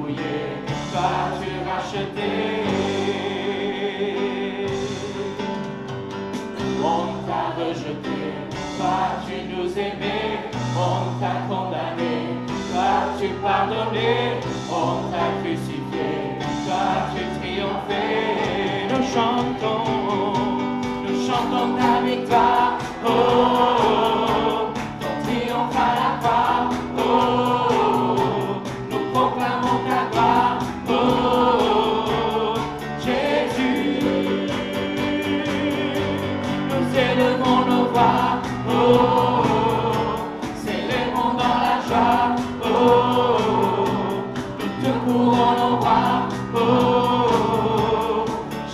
dépouillé, vas-tu racheter? On t'a rejeté, vas-tu nous aimer? On t'a condamné, vas-tu pardonner? On t'a crucifié, vas-tu triompher? Nous chantons ta victoire. Oh, ton triomphe à la croix. Oh, nous proclamons ta gloire. Oh, Jésus, nous élevons nos voix. Oh, célébrons dans la joie. Oh, nous te courons roi. Oh,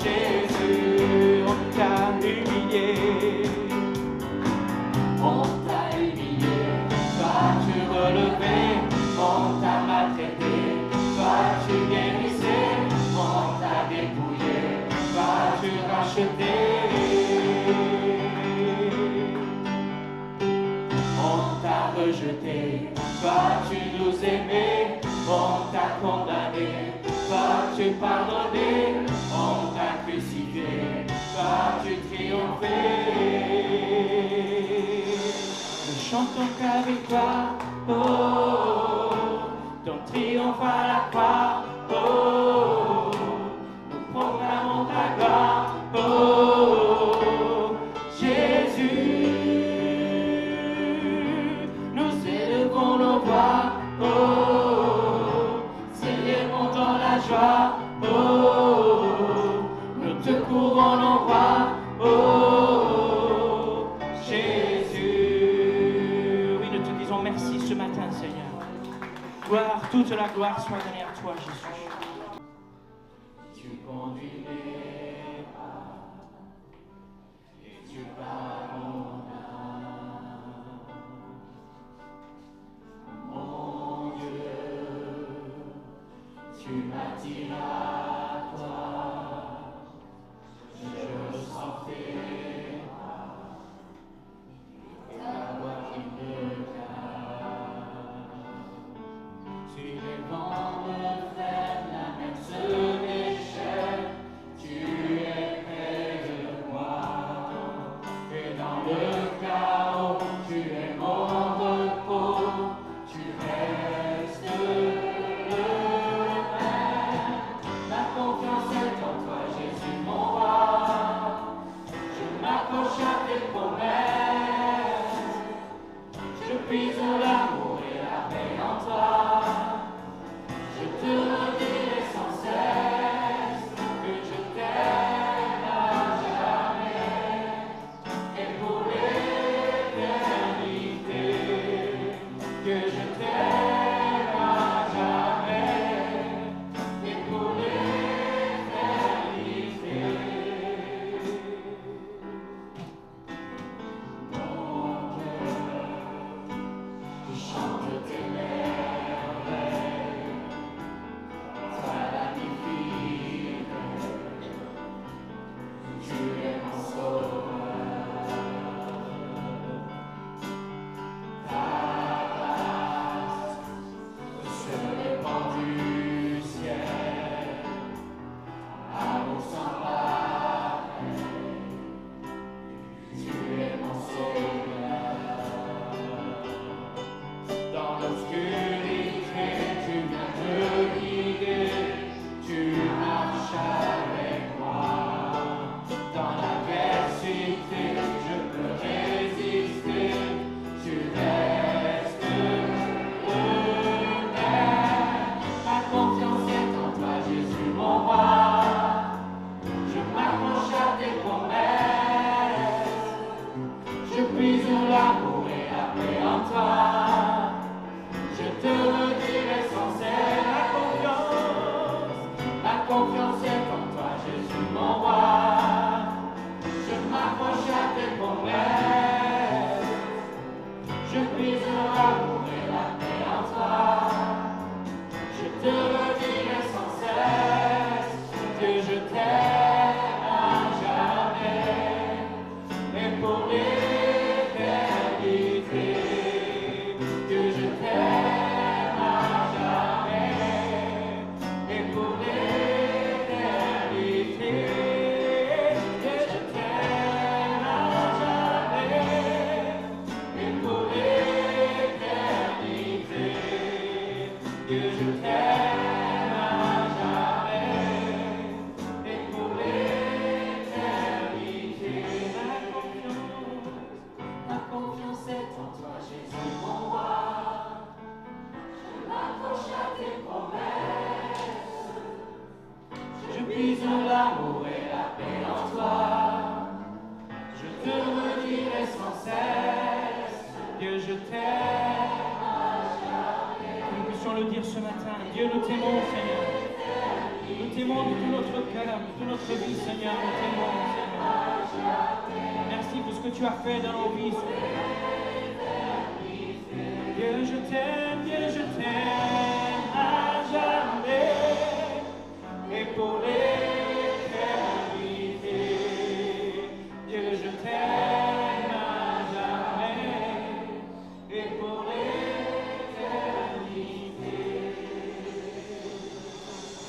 Jésus, on t'a humilié. On t'a humilié, vas-tu relever? On t'a maltraité, vas-tu guérisser? On t'a dépouillé, vas-tu racheter? On t'a rejeté, vas-tu nous aimer? On t'a condamné, vas-tu pardonner? On t'a crucifié, vas-tu triompher? Nous chantons ta victoire, oh, ton triomphe à la croix, oh, nous proclamons ta gloire, oh, Jésus, nous élevons nos voix, oh, célébrons dans la joie, oh, nous te courons roi, oh, Jésus. Oui, nous te disons merci ce matin, Seigneur. Gloire, toute la gloire soit donnée à toi, Jésus. Tu conduis mes pas et tu parles mon âme. Mon Dieu, tu m'attires à toi. Je ressens tes pas, ta voix qui me calme. Si les vents me freinent, la mer se déchaîne, tu es près de moi. Et dans le chaos, tu es mon repos, tu restes le même. Ma confiance est en toi, Jésus mon roi. Je m'accroche à tes promesses, je puise l'amour et la paix en toi. Je te redirai sans cesse que je t'aime à jamais et pour l'éternité, que je t'aime à jamais et pour l'éternité. Mon cœur, je chante tes merveilles, toi la divine, tu es mon sauveur. Ta grâce se répand du ciel, amour sans pareil, tu es mon sauveur. Dans l'obscurité, tu viens me guider, tu marches avec moi. Dans l'adversité, je peux résister, tu restes le même. Ma confiance est en toi, Jésus mon roi. Je m'accroche à tes promesses, je puise l'amour et la paix en toi. Je te redirai sans cesse ma confiance est en toi, Jésus mon roi. Je m'accroche à tes promesses, je puise l'amour et la paix en toi. Je te redirai sans cesse que je t'aime à jamais et pour l'éternité, que je t'aime à jamais Dieu, je t'aime à jamais et pour l'éternité. Ma confiance est en toi, Jésus, mon roi. Je m'accroche à tes promesses. Je puise l'amour et la paix en toi. Je te redirai sans cesse. Dieu, je t'aime à jamais. Que nous puissions le dire ce matin. Dieu, nous t'aimons, Seigneur. Nous t'aimons de tout notre cœur, de toute notre vie, Seigneur. Nous t'aimons, Seigneur. Merci pour ce que tu as fait dans nos vies, Seigneur. Dieu, je t'aime à jamais. Et pour l'éternité. Dieu, je t'aime à jamais. Et pour l'éternité.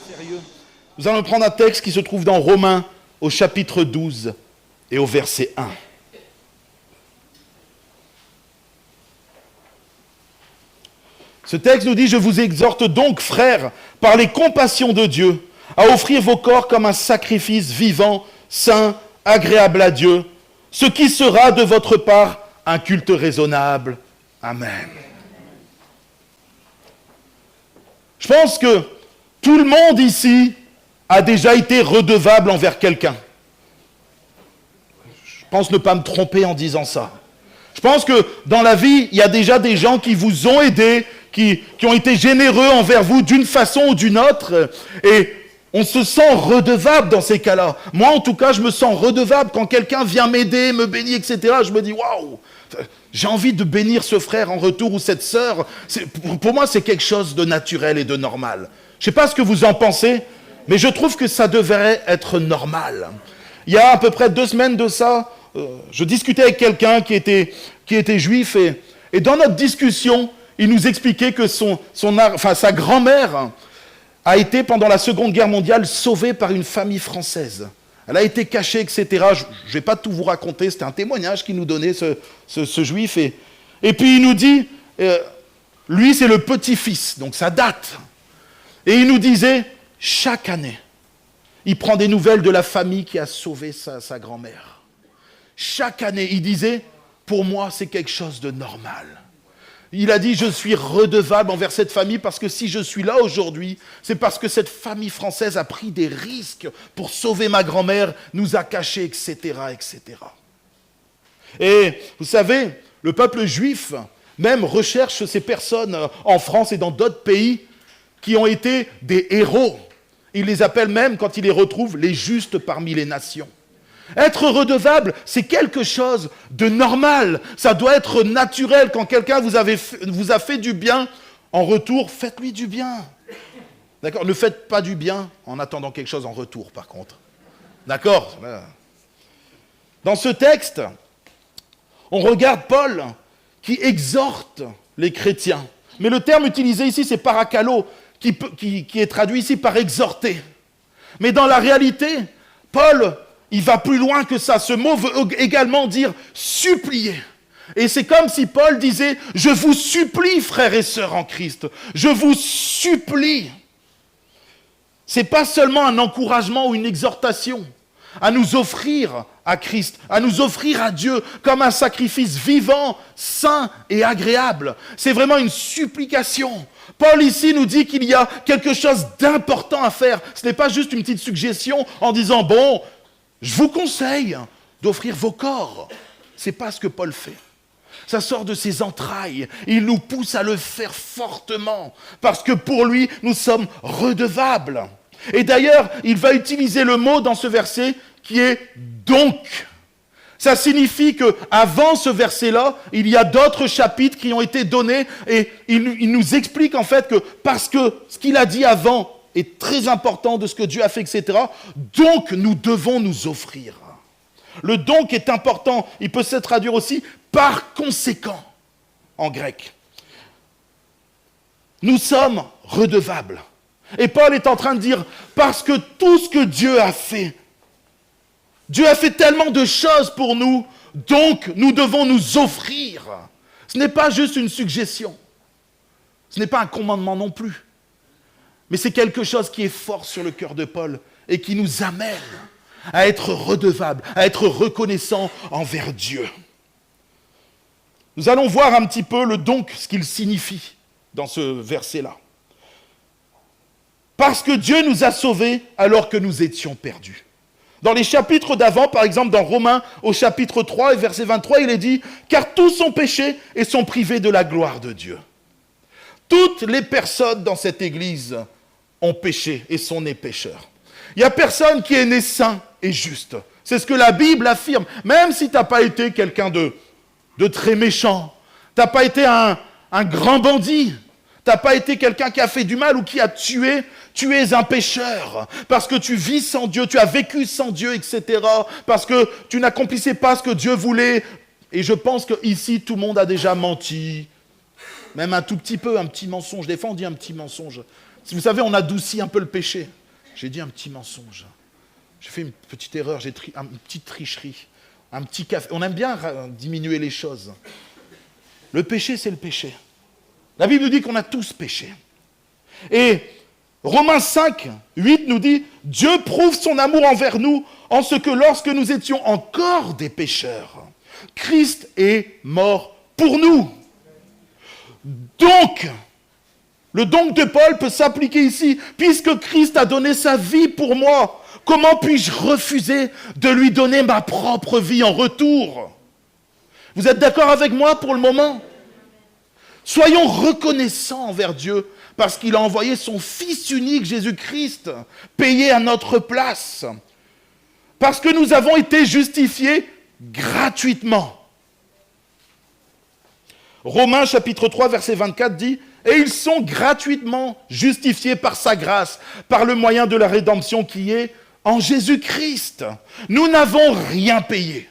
Sérieux. Nous allons prendre un texte qui se trouve dans Romains au chapitre 12 et au verset 1. Ce texte nous dit « Je vous exhorte donc, frères, par les compassions de Dieu, à offrir vos corps comme un sacrifice vivant, saint, agréable à Dieu, ce qui sera de votre part un culte raisonnable. Amen. » Je pense que tout le monde ici a déjà été redevable envers quelqu'un. Je pense ne pas me tromper en disant ça. Je pense que dans la vie, il y a déjà des gens qui vous ont aidé, qui ont été généreux envers vous d'une façon ou d'une autre, et on se sent redevable dans ces cas-là. Moi, en tout cas, je me sens redevable quand quelqu'un vient m'aider, me bénit, etc. Je me dis, waouh, j'ai envie de bénir ce frère en retour ou cette sœur. Pour moi, c'est quelque chose de naturel et de normal. Je ne sais pas ce que vous en pensez, mais je trouve que ça devrait être normal. Il y a à peu près 2 semaines de ça, je discutais avec quelqu'un qui était juif, et dans notre discussion, il nous expliquait que sa grand-mère a été, pendant la Seconde Guerre mondiale, sauvée par une famille française. Elle a été cachée, etc. Je ne vais pas tout vous raconter, c'était un témoignage qu'il nous donnait, ce juif. Et puis il nous dit, lui c'est le petit-fils, donc ça date. Et il nous disait, chaque année, il prend des nouvelles de la famille qui a sauvé sa grand-mère. Chaque année, il disait, pour moi c'est quelque chose de normal. Il a dit, je suis redevable envers cette famille parce que si je suis là aujourd'hui, c'est parce que cette famille française a pris des risques pour sauver ma grand-mère, nous a cachés, etc., etc. Et vous savez, le peuple juif même recherche ces personnes en France et dans d'autres pays qui ont été des héros. Il les appelle même, quand il les retrouve, les justes parmi les nations. Être redevable, c'est quelque chose de normal. Ça doit être naturel. Quand quelqu'un vous a fait du bien, en retour, faites-lui du bien. D'accord ? Ne faites pas du bien en attendant quelque chose en retour, par contre. D'accord ? Dans ce texte, on regarde Paul qui exhorte les chrétiens. Mais le terme utilisé ici, c'est parakalo, qui est traduit ici par exhorter. Mais dans la réalité, Paul, il va plus loin que ça. Ce mot veut également dire supplier. Et c'est comme si Paul disait, je vous supplie, frères et sœurs en Christ. Je vous supplie. Ce n'est pas seulement un encouragement ou une exhortation à nous offrir à Christ, à nous offrir à Dieu comme un sacrifice vivant, saint et agréable. C'est vraiment une supplication. Paul ici nous dit qu'il y a quelque chose d'important à faire. Ce n'est pas juste une petite suggestion en disant, bon, je vous conseille d'offrir vos corps. Ce n'est pas ce que Paul fait. Ça sort de ses entrailles. Il nous pousse à le faire fortement parce que pour lui, nous sommes redevables. Et d'ailleurs, il va utiliser le mot dans ce verset qui est « donc ». Ça signifie qu'avant ce verset-là, il y a d'autres chapitres qui ont été donnés et il nous explique en fait que parce que ce qu'il a dit avant est très important de ce que Dieu a fait, etc. Donc, nous devons nous offrir. Le donc est important. Il peut se traduire aussi par conséquent en grec. Nous sommes redevables. Et Paul est en train de dire, parce que tout ce que Dieu a fait tellement de choses pour nous, donc nous devons nous offrir. Ce n'est pas juste une suggestion. Ce n'est pas un commandement non plus. Mais c'est quelque chose qui est fort sur le cœur de Paul et qui nous amène à être redevables, à être reconnaissants envers Dieu. Nous allons voir un petit peu le donc, ce qu'il signifie dans ce verset-là. Parce que Dieu nous a sauvés alors que nous étions perdus. Dans les chapitres d'avant, par exemple dans Romains au chapitre 3 et verset 23, il est dit « Car tous ont péché et sont privés de la gloire de Dieu. » Toutes les personnes dans cette église ont péché et sont nées pécheurs. Il n'y a personne qui est né saint et juste. C'est ce que la Bible affirme. Même si tu n'as pas été quelqu'un de très méchant, tu n'as pas été un grand bandit, tu n'as pas été quelqu'un qui a fait du mal ou qui a tué, tu es un pécheur. Parce que tu vis sans Dieu, tu as vécu sans Dieu, etc. Parce que tu n'accomplissais pas ce que Dieu voulait. Et je pense qu'ici, tout le monde a déjà menti. Même un tout petit peu, un petit mensonge. Des fois, on dit un petit mensonge. Vous savez, on adoucit un peu le péché. J'ai dit un petit mensonge. J'ai fait une petite erreur, une petite tricherie, un petit café. On aime bien diminuer les choses. Le péché, c'est le péché. La Bible nous dit qu'on a tous péché. Et Romains 5, 8 nous dit « Dieu prouve son amour envers nous en ce que lorsque nous étions encore des pécheurs, Christ est mort pour nous. » Donc, le donc de Paul peut s'appliquer ici. Puisque Christ a donné sa vie pour moi, comment puis-je refuser de lui donner ma propre vie en retour? Vous êtes d'accord avec moi pour le moment? Soyons reconnaissants envers Dieu parce qu'il a envoyé son Fils unique, Jésus-Christ, payé à notre place. Parce que nous avons été justifiés gratuitement. Romains chapitre 3, verset 24 dit « Et ils sont gratuitement justifiés par sa grâce, par le moyen de la rédemption qui est en Jésus-Christ. » Nous n'avons rien payé.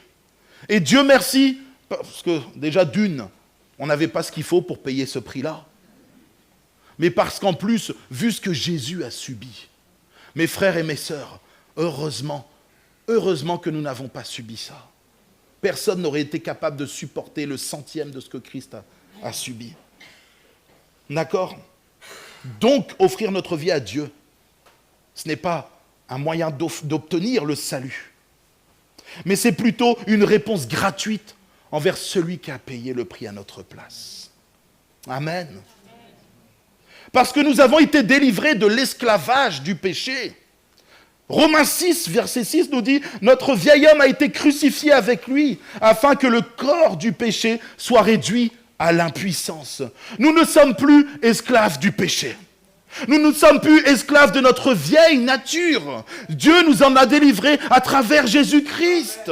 Et Dieu merci, parce que déjà d'une, on n'avait pas ce qu'il faut pour payer ce prix-là. Mais parce qu'en plus, vu ce que Jésus a subi, mes frères et mes sœurs, heureusement que nous n'avons pas subi ça. Personne n'aurait été capable de supporter le centième de ce que Christ a subi. D'accord? Donc, offrir notre vie à Dieu, ce n'est pas un moyen d'obtenir le salut, mais c'est plutôt une réponse gratuite envers celui qui a payé le prix à notre place. Amen. Parce que nous avons été délivrés de l'esclavage du péché. Romains 6, verset 6 nous dit « Notre vieil homme a été crucifié avec lui, afin que le corps du péché soit réduit à l'impuissance. » Nous ne sommes plus esclaves du péché. Nous ne sommes plus esclaves de notre vieille nature. Dieu nous en a délivrés à travers Jésus-Christ.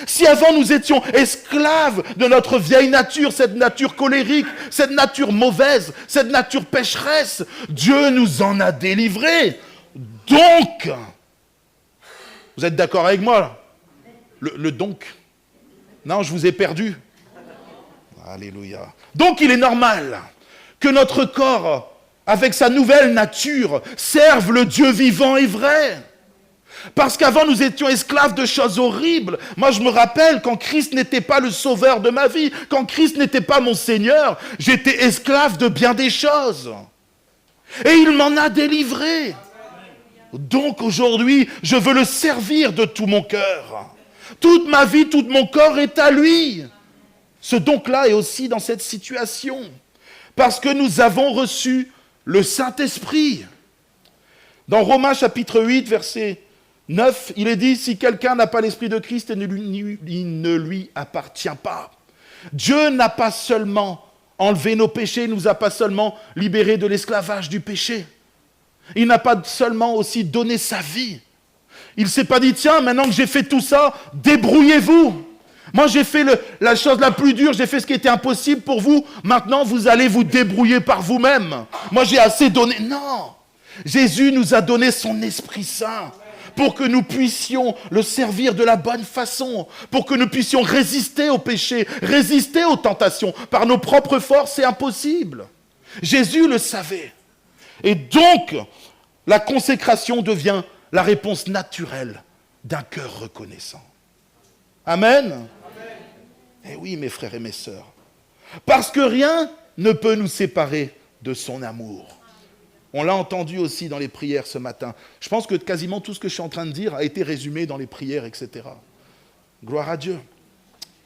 Si avant nous étions esclaves de notre vieille nature, cette nature colérique, cette nature mauvaise, cette nature pécheresse, Dieu nous en a délivrés. Donc, vous êtes d'accord avec moi là? Le donc? Non, je vous ai perdu. Alléluia. Donc il est normal que notre corps, avec sa nouvelle nature, serve le Dieu vivant et vrai. Parce qu'avant nous étions esclaves de choses horribles. Moi je me rappelle quand Christ n'était pas le sauveur de ma vie, quand Christ n'était pas mon Seigneur, j'étais esclave de bien des choses. Et il m'en a délivré. Donc aujourd'hui, je veux le servir de tout mon cœur. Toute ma vie, tout mon corps est à lui. Ce donc-là est aussi dans cette situation. Parce que nous avons reçu le Saint-Esprit. Dans Romains chapitre 8, verset 9, il est dit « Si quelqu'un n'a pas l'Esprit de Christ, il ne lui appartient pas. » Dieu n'a pas seulement enlevé nos péchés, il ne nous a pas seulement libérés de l'esclavage du péché. Il n'a pas seulement aussi donné sa vie. Il ne s'est pas dit, tiens, maintenant que j'ai fait tout ça, débrouillez-vous. Moi, j'ai fait la chose la plus dure, j'ai fait ce qui était impossible pour vous. Maintenant, vous allez vous débrouiller par vous-même. Moi, j'ai assez donné. Non. Jésus nous a donné son Esprit Saint pour que nous puissions le servir de la bonne façon, pour que nous puissions résister au péché, résister aux tentations. Par nos propres forces, c'est impossible. Jésus le savait. Et donc, la consécration devient la réponse naturelle d'un cœur reconnaissant. Amen. Amen. Eh oui, mes frères et mes sœurs. Parce que rien ne peut nous séparer de son amour. On l'a entendu aussi dans les prières ce matin. Je pense que quasiment tout ce que je suis en train de dire a été résumé dans les prières, etc. Gloire à Dieu.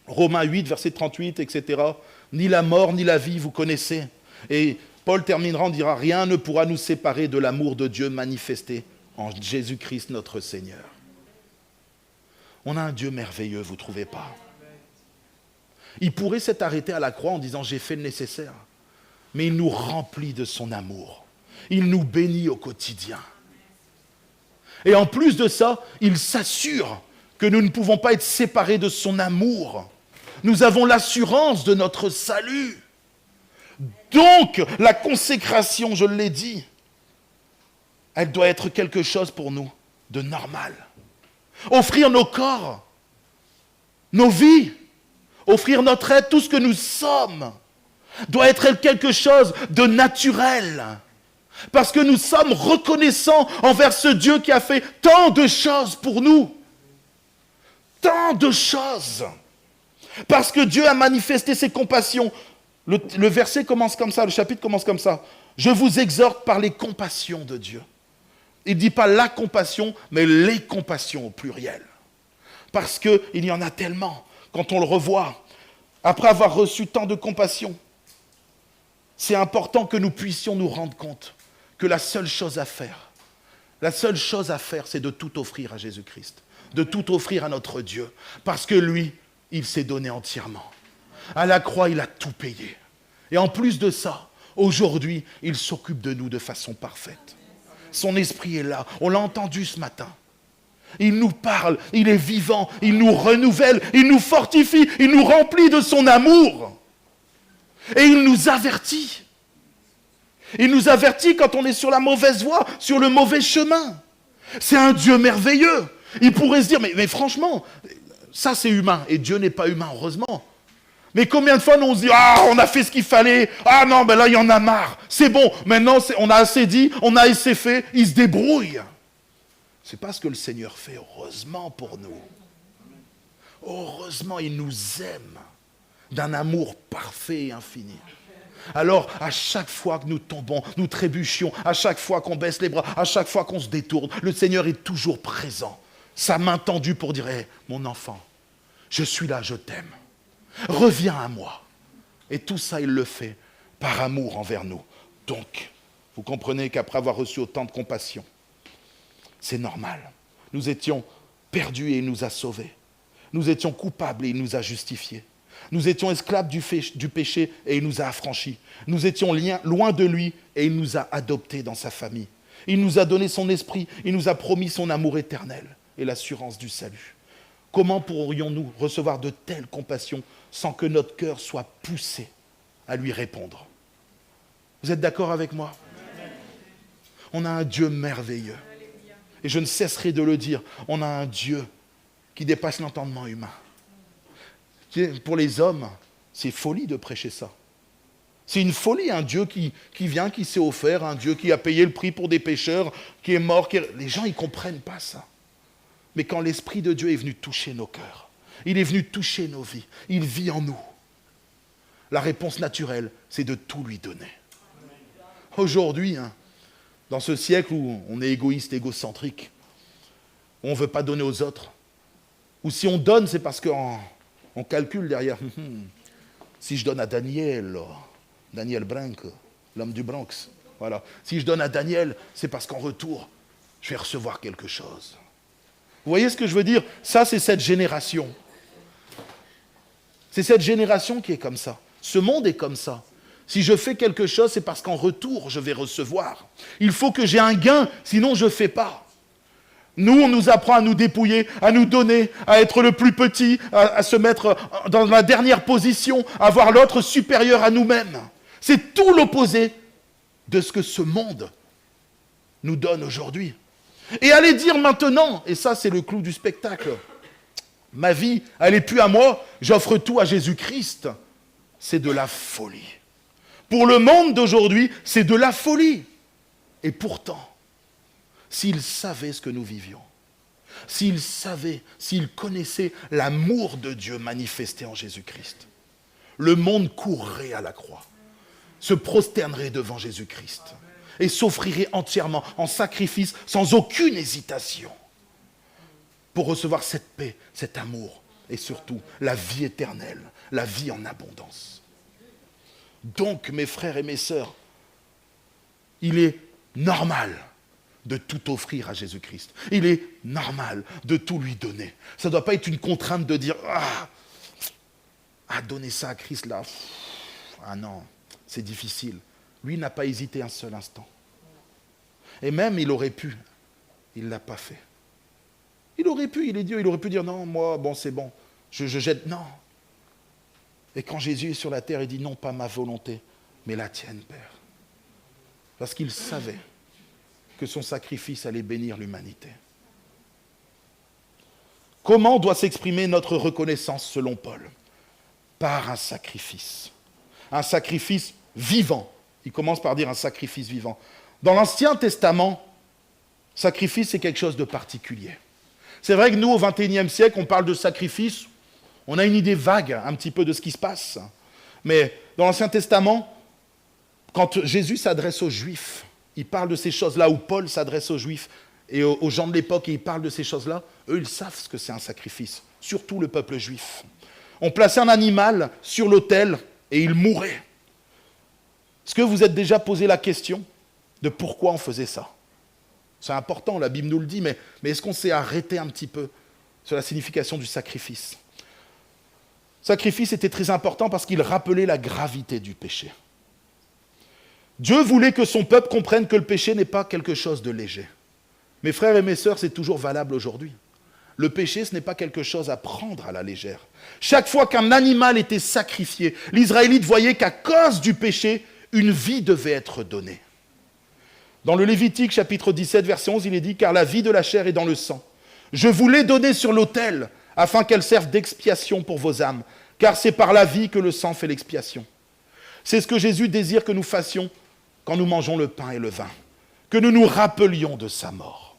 Romains 8, verset 38, etc. Ni la mort, ni la vie, vous connaissez. Et Paul terminera, on dira, rien ne pourra nous séparer de l'amour de Dieu manifesté en Jésus-Christ notre Seigneur. On a un Dieu merveilleux, vous ne trouvez pas? Il pourrait s'être arrêté à la croix en disant, j'ai fait le nécessaire. Mais il nous remplit de son amour. Il nous bénit au quotidien. Et en plus de ça, il s'assure que nous ne pouvons pas être séparés de son amour. Nous avons l'assurance de notre salut. Donc, la consécration, je l'ai dit, elle doit être quelque chose pour nous de normal. Offrir nos corps, nos vies, offrir notre aide, tout ce que nous sommes, doit être quelque chose de naturel. Parce que nous sommes reconnaissants envers ce Dieu qui a fait tant de choses pour nous. Tant de choses. Parce que Dieu a manifesté ses compassions. Le verset commence comme ça, le chapitre commence comme ça. Je vous exhorte par les compassions de Dieu. Il ne dit pas la compassion, mais les compassions au pluriel. Parce qu'il y en a tellement. Quand on le revoit, après avoir reçu tant de compassion, c'est important que nous puissions nous rendre compte que la seule chose à faire, c'est de tout offrir à Jésus-Christ, de tout offrir à notre Dieu, parce que lui, il s'est donné entièrement. À la croix, il a tout payé. Et en plus de ça, aujourd'hui, il s'occupe de nous de façon parfaite. Son esprit est là, on l'a entendu ce matin. Il nous parle, il est vivant, il nous renouvelle, il nous fortifie, il nous remplit de son amour. Et il nous avertit. Il nous avertit quand on est sur la mauvaise voie, sur le mauvais chemin. C'est un Dieu merveilleux. Il pourrait se dire, mais franchement, ça c'est humain, et Dieu n'est pas humain, heureusement. Mais combien de fois nous on se dit, ah, on a fait ce qu'il fallait, ah non, ben là il y en a marre, c'est bon, maintenant on a assez dit, on a assez fait, il se débrouille. C'est pas ce que le Seigneur fait, heureusement pour nous. Heureusement, il nous aime d'un amour parfait et infini. Alors, à chaque fois que nous tombons, nous trébuchions, à chaque fois qu'on baisse les bras, à chaque fois qu'on se détourne, le Seigneur est toujours présent. Sa main tendue pour dire, hey, mon enfant, je suis là, je t'aime. Reviens à moi. Et tout ça, il le fait par amour envers nous. Donc, vous comprenez qu'après avoir reçu autant de compassion, c'est normal. Nous étions perdus et il nous a sauvés. Nous étions coupables et il nous a justifiés. Nous étions esclaves du péché et il nous a affranchis. Nous étions loin de lui et il nous a adoptés dans sa famille. Il nous a donné son esprit, il nous a promis son amour éternel et l'assurance du salut. Comment pourrions-nous recevoir de telles compassions sans que notre cœur soit poussé à lui répondre? Vous êtes d'accord avec moi? On a un Dieu merveilleux. Et je ne cesserai de le dire, on a un Dieu qui dépasse l'entendement humain. Pour les hommes, c'est folie de prêcher ça. C'est une folie, un Dieu qui vient, qui s'est offert, un Dieu qui a payé le prix pour des pécheurs, qui est mort. Les gens, ils ne comprennent pas ça. Mais quand l'Esprit de Dieu est venu toucher nos cœurs, il est venu toucher nos vies, il vit en nous. La réponse naturelle, c'est de tout lui donner. Aujourd'hui, dans ce siècle où on est égoïste, égocentrique, où on ne veut pas donner aux autres, ou si on donne, c'est parce qu'on calcule derrière. Si je donne à Daniel Branco, l'homme du Bronx, voilà. Si je donne à Daniel, c'est parce qu'en retour, je vais recevoir quelque chose. Vous voyez ce que je veux dire? Ça, c'est cette génération. C'est cette génération qui est comme ça. Ce monde est comme ça. Si je fais quelque chose, c'est parce qu'en retour, je vais recevoir. Il faut que j'ai un gain, sinon je ne fais pas. Nous, on nous apprend à nous dépouiller, à nous donner, à être le plus petit, à se mettre dans la dernière position, à voir l'autre supérieur à nous-mêmes. C'est tout l'opposé de ce que ce monde nous donne aujourd'hui. Et allez dire maintenant, et ça c'est le clou du spectacle, ma vie, elle n'est plus à moi, j'offre tout à Jésus-Christ. C'est de la folie. Pour le monde d'aujourd'hui, c'est de la folie. Et pourtant, s'ils savaient ce que nous vivions, s'ils savaient, s'ils connaissaient l'amour de Dieu manifesté en Jésus-Christ, le monde courrait à la croix, se prosternerait devant Jésus-Christ et s'offrirait entièrement en sacrifice sans aucune hésitation pour recevoir cette paix, cet amour et surtout la vie éternelle, la vie en abondance. Donc, mes frères et mes sœurs, il est normal de tout offrir à Jésus-Christ. Il est normal de tout lui donner. Ça ne doit pas être une contrainte de dire donner ça à Christ là. Ah non, c'est difficile. Lui n'a pas hésité un seul instant. Et même il aurait pu, il ne l'a pas fait. Il aurait pu, il est Dieu, il aurait pu dire non, moi, bon, c'est bon, je jette. Non. Et quand Jésus est sur la terre, il dit non, pas ma volonté, mais la tienne, Père. Parce qu'il savait que son sacrifice allait bénir l'humanité. Comment doit s'exprimer notre reconnaissance selon Paul? Par un sacrifice. Un sacrifice vivant. Il commence par dire un sacrifice vivant. Dans l'Ancien Testament, sacrifice, c'est quelque chose de particulier. C'est vrai que nous, au XXIe siècle, on parle de sacrifice, on a une idée vague un petit peu de ce qui se passe. Mais dans l'Ancien Testament, quand Jésus s'adresse aux Juifs, il parle de ces choses-là, où Paul s'adresse aux Juifs et aux gens de l'époque et il parle de ces choses-là, eux, ils savent ce que c'est un sacrifice, surtout le peuple juif. On plaçait un animal sur l'autel et il mourait. Est-ce que vous êtes déjà posé la question de pourquoi on faisait ça? C'est important, la Bible nous le dit, mais est-ce qu'on s'est arrêté un petit peu sur la signification du sacrifice? Le sacrifice était très important parce qu'il rappelait la gravité du péché. Dieu voulait que son peuple comprenne que le péché n'est pas quelque chose de léger. Mes frères et mes sœurs, c'est toujours valable aujourd'hui. Le péché, ce n'est pas quelque chose à prendre à la légère. Chaque fois qu'un animal était sacrifié, l'Israélite voyait qu'à cause du péché, une vie devait être donnée. Dans le Lévitique, chapitre 17, verset 11, il est dit « Car la vie de la chair est dans le sang. Je vous l'ai donnée sur l'autel, afin qu'elle serve d'expiation pour vos âmes, car c'est par la vie que le sang fait l'expiation. » C'est ce que Jésus désire que nous fassions quand nous mangeons le pain et le vin, que nous nous rappelions de sa mort.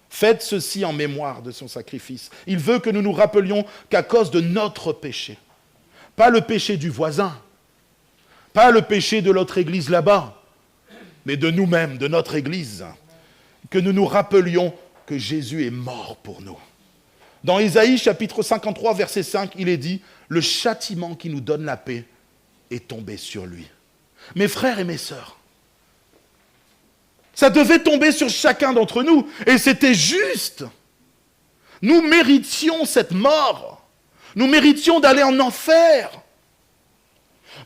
Faites ceci en mémoire de son sacrifice. Il veut que nous nous rappelions qu'à cause de notre péché, pas le péché du voisin, pas le péché de l'autre église là-bas, mais de nous-mêmes, de notre église, que nous nous rappelions que Jésus est mort pour nous. Dans Ésaïe chapitre 53, verset 5, il est dit « Le châtiment qui nous donne la paix est tombé sur lui. » Mes frères et mes sœurs, ça devait tomber sur chacun d'entre nous, et c'était juste. Nous méritions cette mort. Nous méritions d'aller en enfer.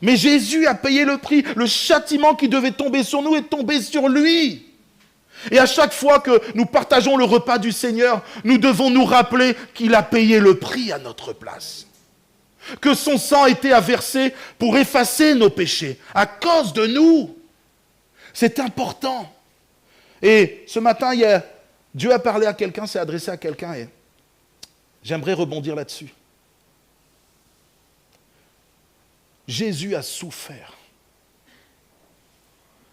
Mais Jésus a payé le prix. Le châtiment qui devait tomber sur nous est tombé sur lui. Et à chaque fois que nous partageons le repas du Seigneur, nous devons nous rappeler qu'il a payé le prix à notre place. Que son sang a été versé pour effacer nos péchés, à cause de nous. C'est important. Et ce matin, Dieu a parlé à quelqu'un, s'est adressé à quelqu'un, et j'aimerais rebondir là-dessus. Jésus a souffert.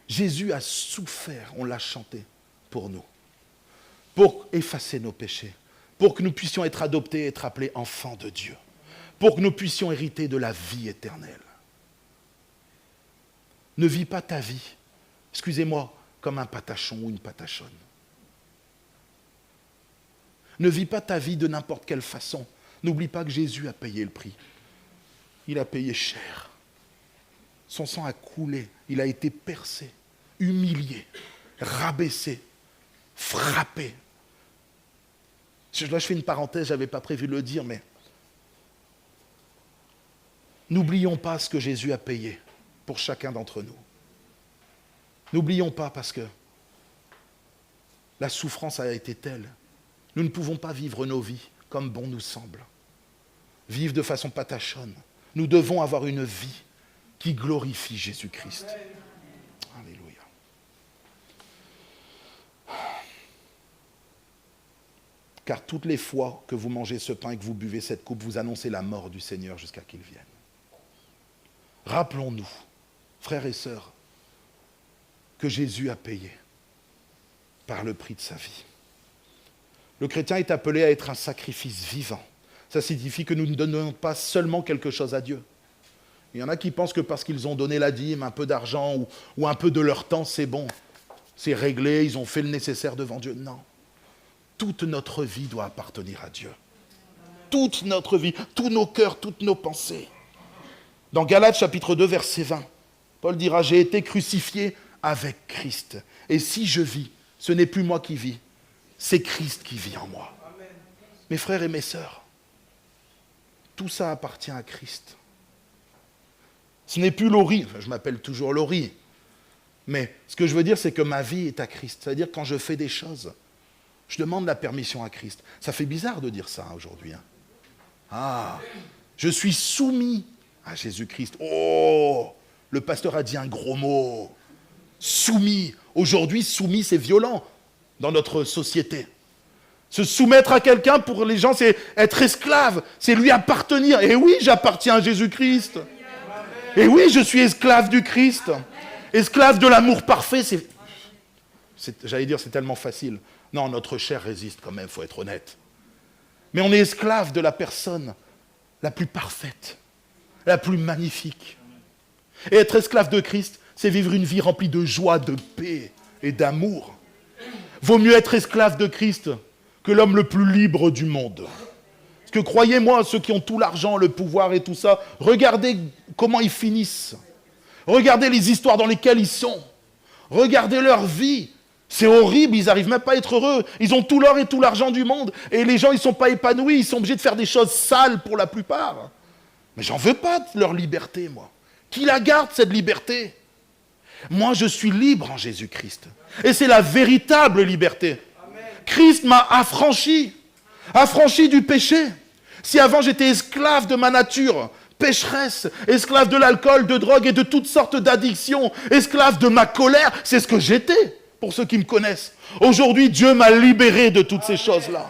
Jésus a souffert, on l'a chanté, pour nous, pour effacer nos péchés, pour que nous puissions être adoptés, être appelés enfants de Dieu, pour que nous puissions hériter de la vie éternelle. Ne vis pas ta vie, excusez-moi, comme un patachon ou une patachonne. Ne vis pas ta vie de n'importe quelle façon. N'oublie pas que Jésus a payé le prix. Il a payé cher. Son sang a coulé. Il a été percé, humilié, rabaissé, frappé. Là, je fais une parenthèse, je n'avais pas prévu de le dire, mais n'oublions pas ce que Jésus a payé pour chacun d'entre nous. N'oublions pas, parce que la souffrance a été telle. Nous ne pouvons pas vivre nos vies comme bon nous semble. Vivre de façon patachonne. Nous devons avoir une vie qui glorifie Jésus-Christ. Alléluia. Car toutes les fois que vous mangez ce pain et que vous buvez cette coupe, vous annoncez la mort du Seigneur jusqu'à qu'il vienne. Rappelons-nous, frères et sœurs, que Jésus a payé par le prix de sa vie. Le chrétien est appelé à être un sacrifice vivant. Ça signifie que nous ne donnons pas seulement quelque chose à Dieu. Il y en a qui pensent que parce qu'ils ont donné la dîme, un peu d'argent ou un peu de leur temps, c'est bon. c'est réglé, ils ont fait le nécessaire devant Dieu. Non. Toute notre vie doit appartenir à Dieu. Toute notre vie, tous nos cœurs, toutes nos pensées. Dans Galates chapitre 2, verset 20, Paul dira, « J'ai été crucifié avec Christ. Et si je vis, ce n'est plus moi qui vis, c'est Christ qui vit en moi. » Mes frères et mes sœurs, tout ça appartient à Christ. Ce n'est plus Laurie, enfin, je m'appelle toujours Laurie, mais ce que je veux dire, c'est que ma vie est à Christ. C'est-à-dire que quand je fais des choses, je demande la permission à Christ. Ça fait bizarre de dire ça aujourd'hui. Hein. Ah, je suis soumis à Jésus-Christ. Oh, le pasteur a dit un gros mot. Soumis. Aujourd'hui, soumis, c'est violent dans notre société. Se soumettre à quelqu'un, pour les gens, c'est être esclave. C'est lui appartenir. Et oui, j'appartiens à Jésus-Christ. Et oui, je suis esclave du Christ. Esclave de l'amour parfait. J'allais dire, c'est tellement facile. Non, notre chair résiste quand même, il faut être honnête. Mais on est esclave de la personne la plus parfaite, la plus magnifique. Et être esclave de Christ, c'est vivre une vie remplie de joie, de paix et d'amour. Vaut mieux être esclave de Christ que l'homme le plus libre du monde. Parce que croyez-moi, ceux qui ont tout l'argent, le pouvoir et tout ça, regardez comment ils finissent. Regardez les histoires dans lesquelles ils sont. Regardez leur vie. C'est horrible, ils n'arrivent même pas à être heureux. Ils ont tout l'or et tout l'argent du monde. Et les gens, ils ne sont pas épanouis. Ils sont obligés de faire des choses sales pour la plupart. Mais j'en veux pas de leur liberté, moi. Qui la garde, cette liberté? Moi, je suis libre en Jésus-Christ. Et c'est la véritable liberté. Amen. Christ m'a affranchi du péché. Si avant j'étais esclave de ma nature, pécheresse, esclave de l'alcool, de drogue et de toutes sortes d'addictions, esclave de ma colère, c'est ce que j'étais. Pour ceux qui me connaissent. Aujourd'hui, Dieu m'a libéré de toutes ces choses-là.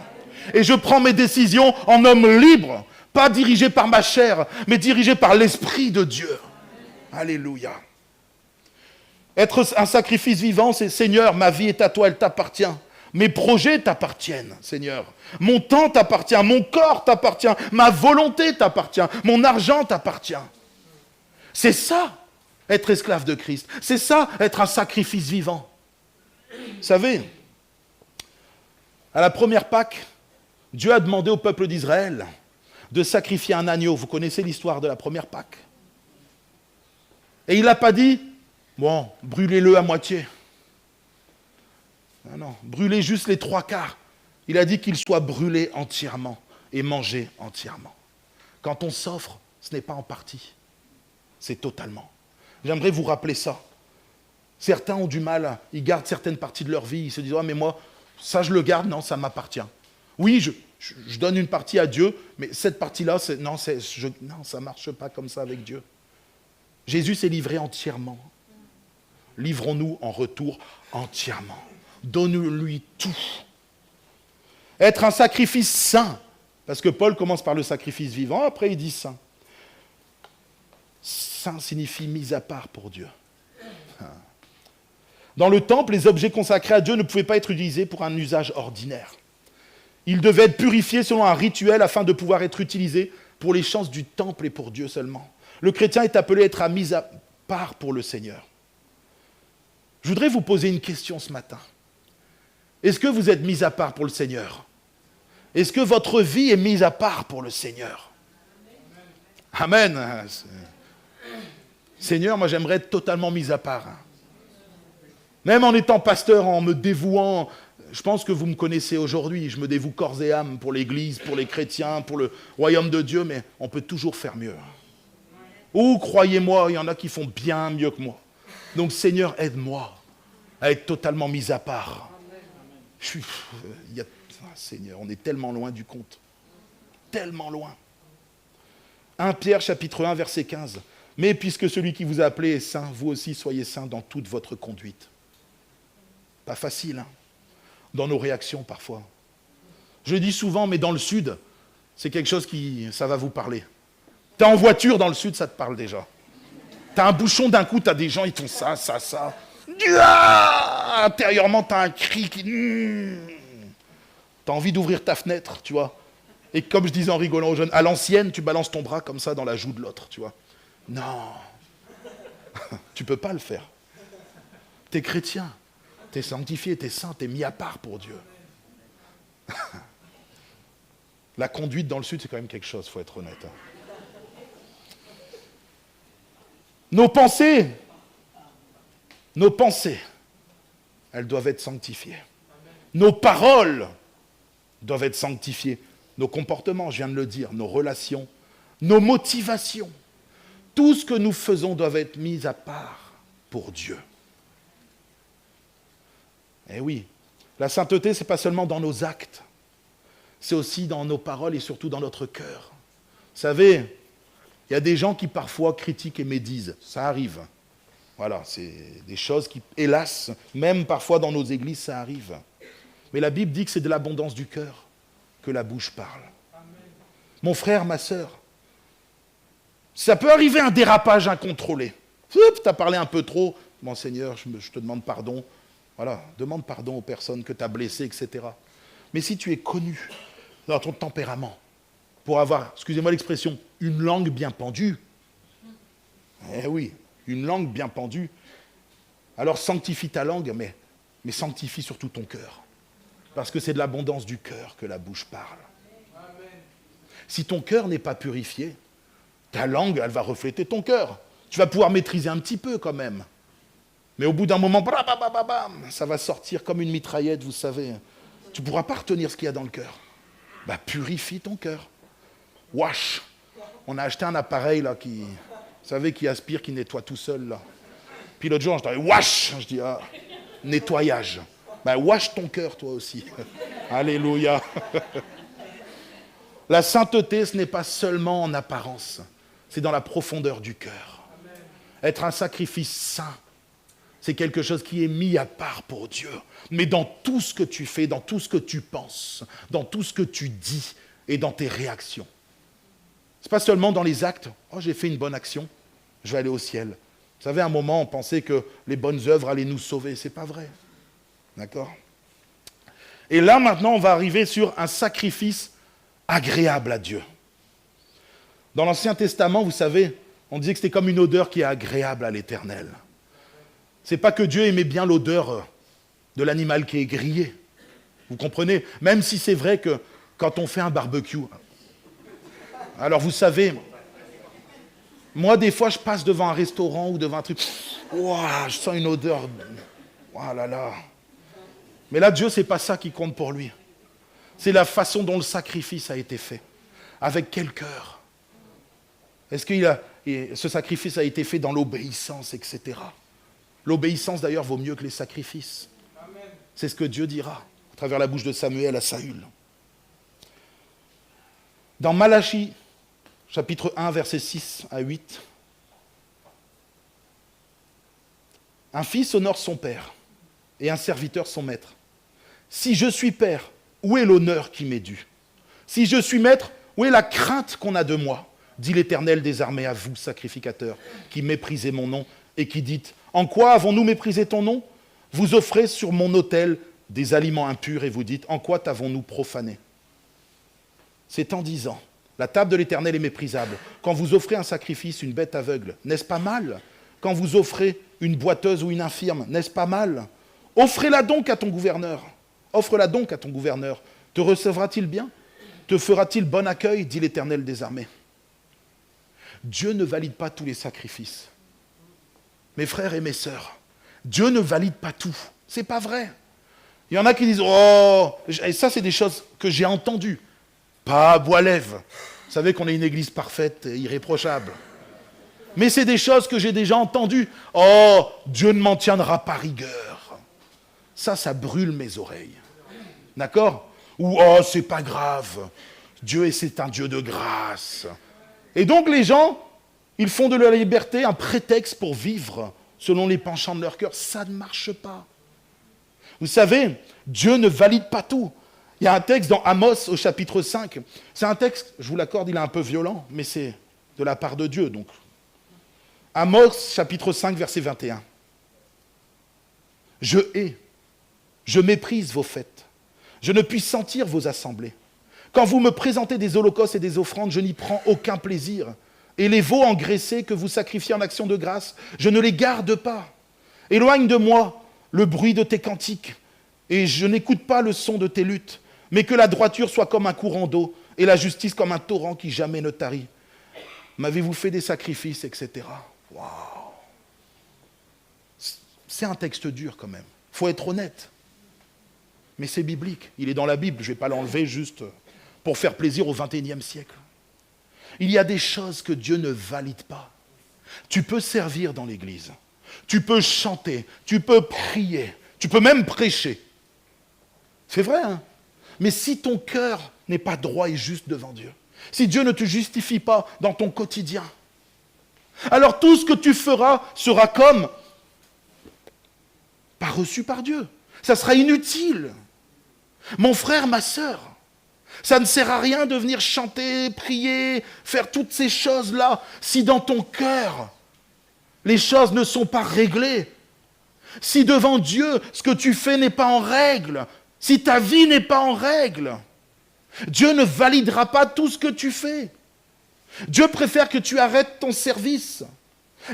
Et je prends mes décisions en homme libre, pas dirigé par ma chair, mais dirigé par l'Esprit de Dieu. Alléluia. Être un sacrifice vivant, c'est Seigneur, ma vie est à toi, elle t'appartient. Mes projets t'appartiennent, Seigneur. Mon temps t'appartient, mon corps t'appartient, ma volonté t'appartient, mon argent t'appartient. C'est ça, être esclave de Christ. C'est ça, être un sacrifice vivant. Vous savez, à la première Pâque, Dieu a demandé au peuple d'Israël de sacrifier un agneau. Vous connaissez l'histoire de la première Pâque. Et il n'a pas dit, bon, brûlez-le à moitié. Non, brûlez juste les 3/4. Il a dit qu'il soit brûlé entièrement et mangé entièrement. Quand on s'offre, ce n'est pas en partie, c'est totalement. J'aimerais vous rappeler ça. Certains ont du mal, ils gardent certaines parties de leur vie, ils se disent « Ah, mais moi, ça je le garde, non, ça m'appartient. » Oui, je donne une partie à Dieu, mais cette partie-là, non, ça ne marche pas comme ça avec Dieu. Jésus s'est livré entièrement. Livrons-nous en retour entièrement. Donne-lui tout. Être un sacrifice saint, parce que Paul commence par le sacrifice vivant, après il dit saint. Saint signifie mis à part pour Dieu. Dans le temple, les objets consacrés à Dieu ne pouvaient pas être utilisés pour un usage ordinaire. Ils devaient être purifiés selon un rituel afin de pouvoir être utilisés pour les chances du temple et pour Dieu seulement. Le chrétien est appelé à être mis à part pour le Seigneur. Je voudrais vous poser une question ce matin. Est-ce que vous êtes mis à part pour le Seigneur? Est-ce que votre vie est mise à part pour le Seigneur? Amen. Seigneur, moi j'aimerais être totalement mis à part. Même en étant pasteur, en me dévouant, je pense que vous me connaissez aujourd'hui, je me dévoue corps et âme pour l'Église, pour les chrétiens, pour le royaume de Dieu, mais on peut toujours faire mieux. Ou croyez-moi, il y en a qui font bien mieux que moi. Donc Seigneur, aide-moi à être totalement mis à part. Seigneur, on est tellement loin du compte. Tellement loin. 1 Pierre chapitre 1 verset 15. Mais puisque celui qui vous a appelé est saint, vous aussi soyez saints dans toute votre conduite. Pas facile, hein, dans nos réactions parfois. Je dis souvent, mais dans le sud, c'est quelque chose ça va vous parler. T'es en voiture dans le sud, ça te parle déjà. T'as un bouchon d'un coup, t'as des gens, ils font ça. Intérieurement, t'as un cri qui... T'as envie d'ouvrir ta fenêtre, tu vois. Et comme je disais en rigolant aux jeunes, à l'ancienne, tu balances ton bras comme ça dans la joue de l'autre, tu vois. Non. Tu peux pas le faire. T'es chrétien. T'es sanctifié, t'es saint, t'es mis à part pour Dieu. La conduite dans le sud, c'est quand même quelque chose, il faut être honnête. Nos pensées, elles doivent être sanctifiées. Nos paroles doivent être sanctifiées. Nos comportements, je viens de le dire, nos relations, nos motivations, tout ce que nous faisons doit être mis à part pour Dieu. Eh oui, la sainteté, ce n'est pas seulement dans nos actes, c'est aussi dans nos paroles et surtout dans notre cœur. Vous savez, il y a des gens qui parfois critiquent et médisent, ça arrive. Voilà, c'est des choses qui, hélas, même parfois dans nos églises, ça arrive. Mais la Bible dit que c'est de l'abondance du cœur que la bouche parle. Amen. Mon frère, ma sœur, ça peut arriver un dérapage incontrôlé. Tu as parlé un peu trop, mon Seigneur, je te demande pardon. Voilà, demande pardon aux personnes que tu as blessées, etc. Mais si tu es connu dans ton tempérament, pour avoir, excusez-moi l'expression, une langue bien pendue, eh oui, une langue bien pendue, alors sanctifie ta langue, mais sanctifie surtout ton cœur. Parce que c'est de l'abondance du cœur que la bouche parle. Amen. Si ton cœur n'est pas purifié, ta langue, elle va refléter ton cœur. Tu vas pouvoir maîtriser un petit peu quand même. Mais au bout d'un moment, ça va sortir comme une mitraillette, vous savez. Tu ne pourras pas retenir ce qu'il y a dans le cœur. Purifie ton cœur. Wash. On a acheté un appareil là qui, vous savez, qui aspire, qui nettoie tout seul là. Puis l'autre jour, je dis wash. Je dis nettoyage. Wash ton cœur toi aussi. Alléluia. La sainteté, ce n'est pas seulement en apparence, c'est dans la profondeur du cœur. Être un sacrifice saint, c'est quelque chose qui est mis à part pour Dieu. Mais dans tout ce que tu fais, dans tout ce que tu penses, dans tout ce que tu dis et dans tes réactions. Ce n'est pas seulement dans les actes. Oh, j'ai fait une bonne action, je vais aller au ciel. Vous savez, à un moment, on pensait que les bonnes œuvres allaient nous sauver. Ce n'est pas vrai. D'accord ? Et là, maintenant, on va arriver sur un sacrifice agréable à Dieu. Dans l'Ancien Testament, vous savez, on disait que c'était comme une odeur qui est agréable à l'Éternel. C'est pas que Dieu aimait bien l'odeur de l'animal qui est grillé. Vous comprenez ? Même si c'est vrai que quand on fait un barbecue, alors vous savez, moi des fois je passe devant un restaurant ou devant un truc, ouah, je sens une odeur, oh là là. Mais là, Dieu, c'est pas ça qui compte pour lui. C'est la façon dont le sacrifice a été fait. Avec quel cœur ? Est-ce que ce sacrifice a été fait dans l'obéissance, etc. L'obéissance, d'ailleurs, vaut mieux que les sacrifices. Amen. C'est ce que Dieu dira à travers la bouche de Samuel à Saül. Dans Malachie, chapitre 1, versets 6 à 8, un fils honore son père et un serviteur son maître. Si je suis père, où est l'honneur qui m'est dû ? Si je suis maître, où est la crainte qu'on a de moi ? Dit l'Éternel des armées à vous, sacrificateurs, qui méprisez mon nom et qui dites « En quoi avons-nous méprisé ton nom ? Vous offrez sur mon autel des aliments impurs et vous dites « En quoi t'avons-nous profané ?» C'est en disant « La table de l'Éternel est méprisable. Quand vous offrez un sacrifice, une bête aveugle, n'est-ce pas mal ? Quand vous offrez une boiteuse ou une infirme, n'est-ce pas mal ? Offrez-la donc à ton gouverneur. Offre-la donc à ton gouverneur. Te recevra-t-il bien ? Te fera-t-il bon accueil ? Dit l'Éternel des armées. » Dieu ne valide pas tous les sacrifices. Mes frères et mes sœurs, Dieu ne valide pas tout. C'est pas vrai. Il y en a qui disent « Oh !» Et ça, c'est des choses que j'ai entendues. Pas à Bois-Lève. Vous savez qu'on est une église parfaite et irréprochable. Mais c'est des choses que j'ai déjà entendues. « Oh, Dieu ne m'en tiendra pas rigueur. » Ça brûle mes oreilles. D'accord ? Ou « Oh, c'est pas grave. Dieu, c'est un Dieu de grâce. » Et donc les gens, ils font de la liberté un prétexte pour vivre selon les penchants de leur cœur. Ça ne marche pas. Vous savez, Dieu ne valide pas tout. Il y a un texte dans Amos au chapitre 5. C'est un texte, je vous l'accorde, il est un peu violent, mais c'est de la part de Dieu. Donc. Amos chapitre 5, verset 21. Je hais, je méprise vos fêtes. Je ne puis sentir vos assemblées. Quand vous me présentez des holocaustes et des offrandes, je n'y prends aucun plaisir. Et les veaux engraissés que vous sacrifiez en action de grâce, je ne les garde pas. Éloigne de moi le bruit de tes cantiques, et je n'écoute pas le son de tes luttes, mais que la droiture soit comme un courant d'eau, et la justice comme un torrent qui jamais ne tarit. M'avez-vous fait des sacrifices, etc. Waouh! C'est un texte dur quand même. Il faut être honnête. Mais c'est biblique. Il est dans la Bible. Je ne vais pas l'enlever juste pour faire plaisir au XXIe siècle. Il y a des choses que Dieu ne valide pas. Tu peux servir dans l'église. Tu peux chanter. Tu peux prier. Tu peux même prêcher. C'est vrai, hein? Mais si ton cœur n'est pas droit et juste devant Dieu, si Dieu ne te justifie pas dans ton quotidien, alors tout ce que tu feras sera comme pas reçu par Dieu. Ça sera inutile. Mon frère, ma sœur, ça ne sert à rien de venir chanter, prier, faire toutes ces choses-là, si dans ton cœur, les choses ne sont pas réglées. Si devant Dieu, ce que tu fais n'est pas en règle, si ta vie n'est pas en règle, Dieu ne validera pas tout ce que tu fais. Dieu préfère que tu arrêtes ton service.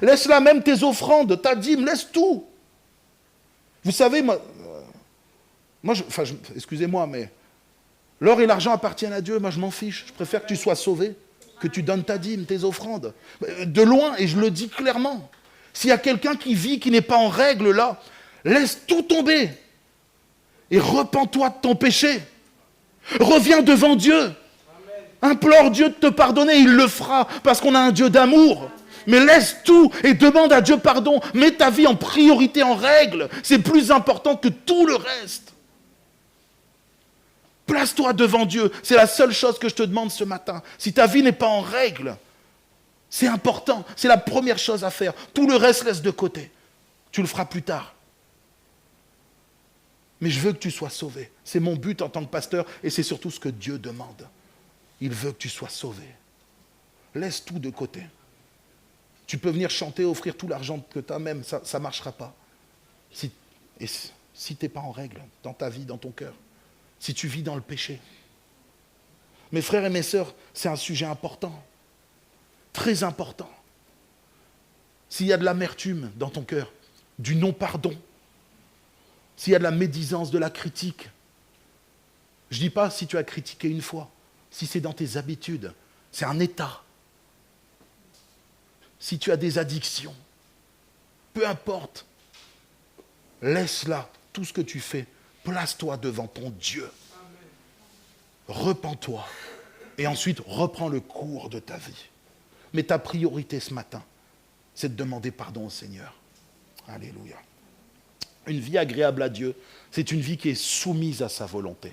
Laisse là même tes offrandes, ta dîme, laisse tout. Vous savez, excusez-moi, mais l'or et l'argent appartiennent à Dieu, moi je m'en fiche. Je préfère que tu sois sauvé, que tu donnes ta dîme, tes offrandes. De loin, et je le dis clairement, s'il y a quelqu'un qui vit, qui n'est pas en règle là, laisse tout tomber et repens-toi de ton péché. Reviens devant Dieu. Implore Dieu de te pardonner, il le fera, parce qu'on a un Dieu d'amour. Mais laisse tout et demande à Dieu pardon. Mets ta vie en priorité, en règle. C'est plus important que tout le reste. Place-toi devant Dieu. C'est la seule chose que je te demande ce matin. Si ta vie n'est pas en règle, c'est important. C'est la première chose à faire. Tout le reste, laisse de côté. Tu le feras plus tard. Mais je veux que tu sois sauvé. C'est mon but en tant que pasteur et c'est surtout ce que Dieu demande. Il veut que tu sois sauvé. Laisse tout de côté. Tu peux venir chanter, offrir tout l'argent que tu as même, ça ne marchera pas. Si tu n'es pas en règle dans ta vie, dans ton cœur, si tu vis dans le péché. Mes frères et mes sœurs, c'est un sujet important, très important. S'il y a de l'amertume dans ton cœur, du non-pardon, s'il y a de la médisance, de la critique, je ne dis pas si tu as critiqué une fois, si c'est dans tes habitudes, c'est un état. Si tu as des addictions, peu importe, laisse-là tout ce que tu fais, place-toi devant ton Dieu. Repens-toi et ensuite reprends le cours de ta vie. Mais ta priorité ce matin, c'est de demander pardon au Seigneur. Alléluia. Une vie agréable à Dieu, c'est une vie qui est soumise à sa volonté.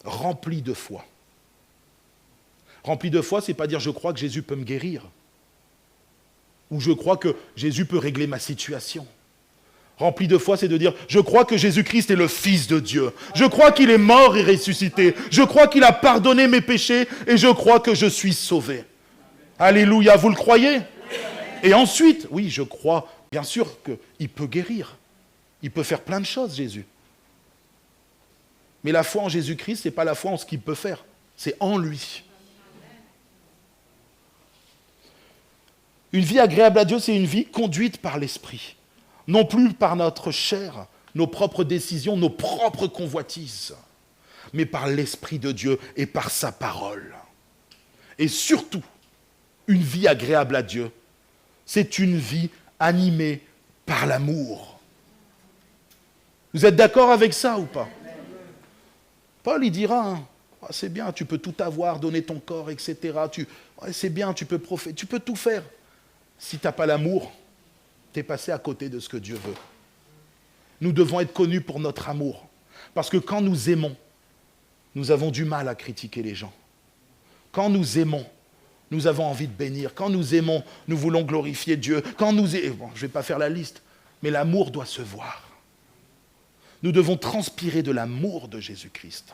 Remplie de foi. Rempli de foi, c'est pas dire je crois que Jésus peut me guérir. Ou je crois que Jésus peut régler ma situation. Rempli de foi, c'est de dire je crois que Jésus-Christ est le Fils de Dieu. Je crois qu'il est mort et ressuscité. Je crois qu'il a pardonné mes péchés et je crois que je suis sauvé. Alléluia, vous le croyez? Et ensuite, oui, je crois bien sûr qu'il peut guérir. Il peut faire plein de choses, Jésus. Mais la foi en Jésus-Christ, ce n'est pas la foi en ce qu'il peut faire. C'est en lui. Une vie agréable à Dieu, c'est une vie conduite par l'Esprit. Non plus par notre chair, nos propres décisions, nos propres convoitises, mais par l'Esprit de Dieu et par sa parole. Et surtout, une vie agréable à Dieu, c'est une vie animée par l'amour. Vous êtes d'accord avec ça ou pas? Paul, il dira, hein, oh, c'est bien, tu peux tout avoir, donner ton corps, etc. C'est bien, tu peux tout faire. Si tu n'as pas l'amour, tu es passé à côté de ce que Dieu veut. Nous devons être connus pour notre amour. Parce que quand nous aimons, nous avons du mal à critiquer les gens. Quand nous aimons, nous avons envie de bénir. Quand nous aimons, nous voulons glorifier Dieu. Bon, je ne vais pas faire la liste, mais l'amour doit se voir. Nous devons transpirer de l'amour de Jésus-Christ.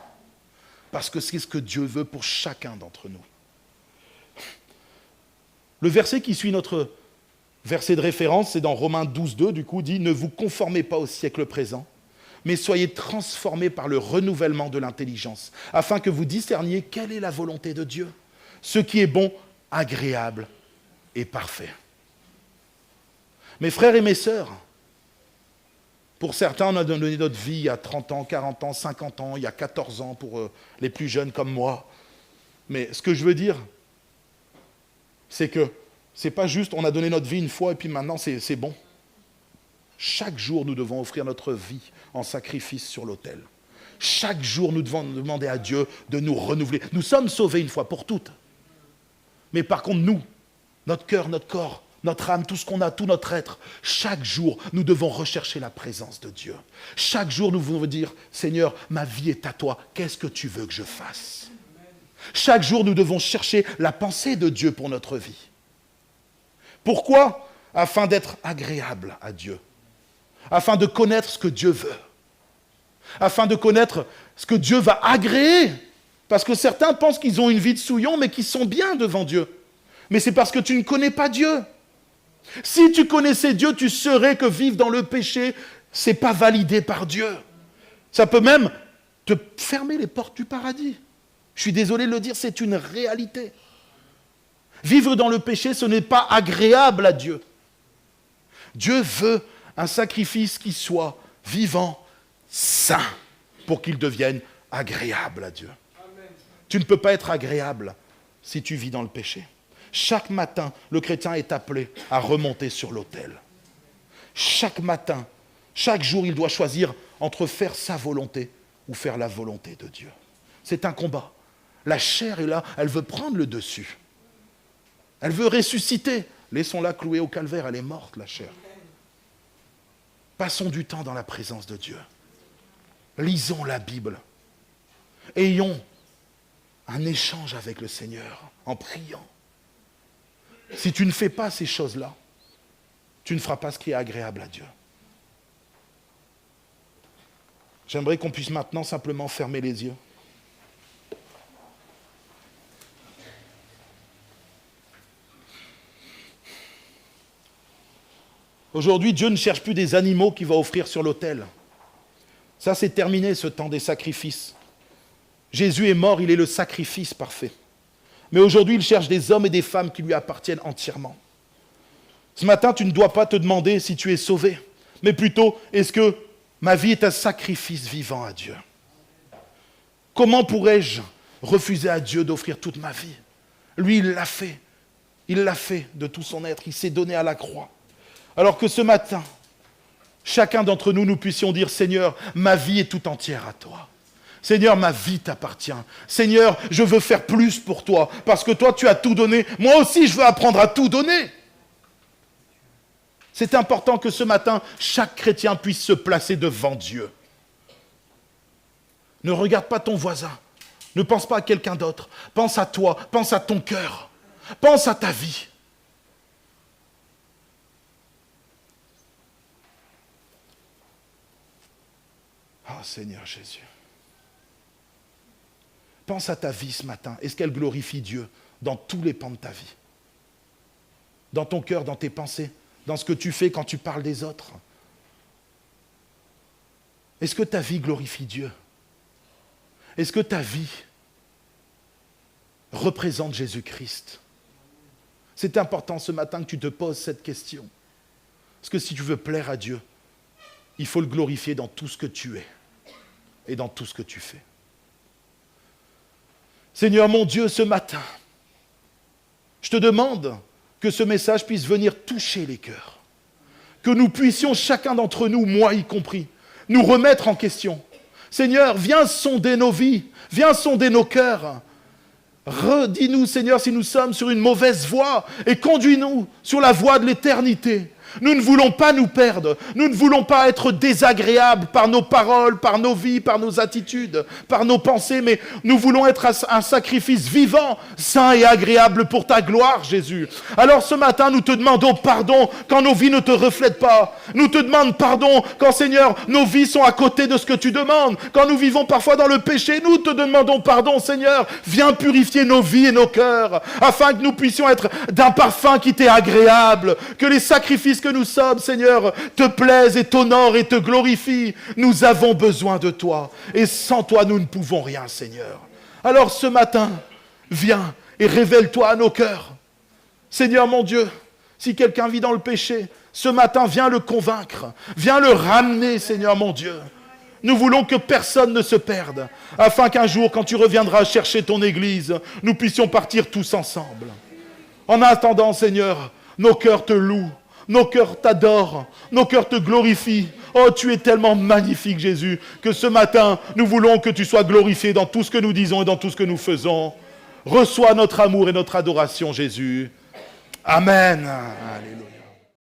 Parce que c'est ce que Dieu veut pour chacun d'entre nous. Le verset qui suit notre verset de référence, c'est dans Romains 12, 2, du coup, dit « Ne vous conformez pas au siècle présent, mais soyez transformés par le renouvellement de l'intelligence, afin que vous discerniez quelle est la volonté de Dieu, ce qui est bon, agréable et parfait. » Mes frères et mes sœurs, pour certains, on a donné notre vie il y a 30 ans, 40 ans, 50 ans, il y a 14 ans pour les plus jeunes comme moi. Mais ce que je veux dire, c'est que c'est pas juste on a donné notre vie une fois et puis maintenant c'est bon. Chaque jour, nous devons offrir notre vie en sacrifice sur l'autel. Chaque jour, nous devons demander à Dieu de nous renouveler. Nous sommes sauvés une fois pour toutes. Mais par contre, nous, notre cœur, notre corps, notre âme, tout ce qu'on a, tout notre être, chaque jour, nous devons rechercher la présence de Dieu. Chaque jour, nous devons dire, Seigneur, ma vie est à toi. Qu'est-ce que tu veux que je fasse? Chaque jour, nous devons chercher la pensée de Dieu pour notre vie. Pourquoi? Afin d'être agréable à Dieu. Afin de connaître ce que Dieu veut. Afin de connaître ce que Dieu va agréer. Parce que certains pensent qu'ils ont une vie de souillon, mais qu'ils sont bien devant Dieu. Mais c'est parce que tu ne connais pas Dieu. Si tu connaissais Dieu, tu saurais que vivre dans le péché, ce n'est pas validé par Dieu. Ça peut même te fermer les portes du paradis. Je suis désolé de le dire, c'est une réalité. Vivre dans le péché, ce n'est pas agréable à Dieu. Dieu veut un sacrifice qui soit vivant, saint, pour qu'il devienne agréable à Dieu. Amen. Tu ne peux pas être agréable si tu vis dans le péché. Chaque matin, le chrétien est appelé à remonter sur l'autel. Chaque matin, chaque jour, il doit choisir entre faire sa volonté ou faire la volonté de Dieu. C'est un combat. La chair est là, elle veut prendre le dessus. Elle veut ressusciter. Laissons-la clouer au calvaire, elle est morte, la chair. Passons du temps dans la présence de Dieu. Lisons la Bible. Ayons un échange avec le Seigneur en priant. Si tu ne fais pas ces choses-là, tu ne feras pas ce qui est agréable à Dieu. J'aimerais qu'on puisse maintenant simplement fermer les yeux. Aujourd'hui, Dieu ne cherche plus des animaux qu'il va offrir sur l'autel. Ça, c'est terminé, ce temps des sacrifices. Jésus est mort, il est le sacrifice parfait. Mais aujourd'hui, il cherche des hommes et des femmes qui lui appartiennent entièrement. Ce matin, tu ne dois pas te demander si tu es sauvé, mais plutôt, est-ce que ma vie est un sacrifice vivant à Dieu? Comment pourrais-je refuser à Dieu d'offrir toute ma vie? Lui, il l'a fait. Il l'a fait de tout son être. Il s'est donné à la croix. Alors que ce matin, chacun d'entre nous, nous puissions dire, Seigneur, ma vie est tout entière à toi. Seigneur, ma vie t'appartient. Seigneur, je veux faire plus pour toi, parce que toi, tu as tout donné. Moi aussi, je veux apprendre à tout donner. C'est important que ce matin, chaque chrétien puisse se placer devant Dieu. Ne regarde pas ton voisin. Ne pense pas à quelqu'un d'autre. Pense à toi, pense à ton cœur. Pense à ta vie. Oh Seigneur Jésus. Pense à ta vie ce matin. Est-ce qu'elle glorifie Dieu dans tous les pans de ta vie? Dans ton cœur, dans tes pensées, dans ce que tu fais quand tu parles des autres? Est-ce que ta vie glorifie Dieu? Est-ce que ta vie représente Jésus-Christ? C'est important ce matin que tu te poses cette question. Parce que si tu veux plaire à Dieu, il faut le glorifier dans tout ce que tu es et dans tout ce que tu fais. Seigneur mon Dieu, ce matin, je te demande que ce message puisse venir toucher les cœurs. Que nous puissions, chacun d'entre nous, moi y compris, nous remettre en question. Seigneur, viens sonder nos vies, viens sonder nos cœurs. Redis-nous, Seigneur, si nous sommes sur une mauvaise voie et conduis-nous sur la voie de l'éternité. Nous ne voulons pas nous perdre. Nous ne voulons pas être désagréables par nos paroles, par nos vies, par nos attitudes, par nos pensées, mais nous voulons être un sacrifice vivant, saint et agréable pour ta gloire, Jésus. Alors ce matin, nous te demandons pardon quand nos vies ne te reflètent pas. Nous te demandons pardon quand, Seigneur, nos vies sont à côté de ce que tu demandes. Quand nous vivons parfois dans le péché, nous te demandons pardon, Seigneur. Viens purifier nos vies et nos cœurs, afin que nous puissions être d'un parfum qui t'est agréable, que les sacrifices que nous sommes, Seigneur, te plaisent et t'honorent et te glorifient. Nous avons besoin de toi, et sans toi, nous ne pouvons rien, Seigneur. Alors ce matin, viens et révèle-toi à nos cœurs. Seigneur mon Dieu, Si quelqu'un vit dans le péché, ce matin, viens le convaincre. Viens le ramener, Seigneur mon Dieu. Nous voulons que personne ne se perde, afin qu'un jour, quand tu reviendras chercher ton Église, nous puissions partir tous ensemble. En attendant, Seigneur, nos cœurs te louent, nos cœurs t'adorent, nos cœurs te glorifient. Oh, tu es tellement magnifique, Jésus, que ce matin, nous voulons que tu sois glorifié dans tout ce que nous disons et dans tout ce que nous faisons. Reçois notre amour et notre adoration, Jésus. Amen. Alléluia.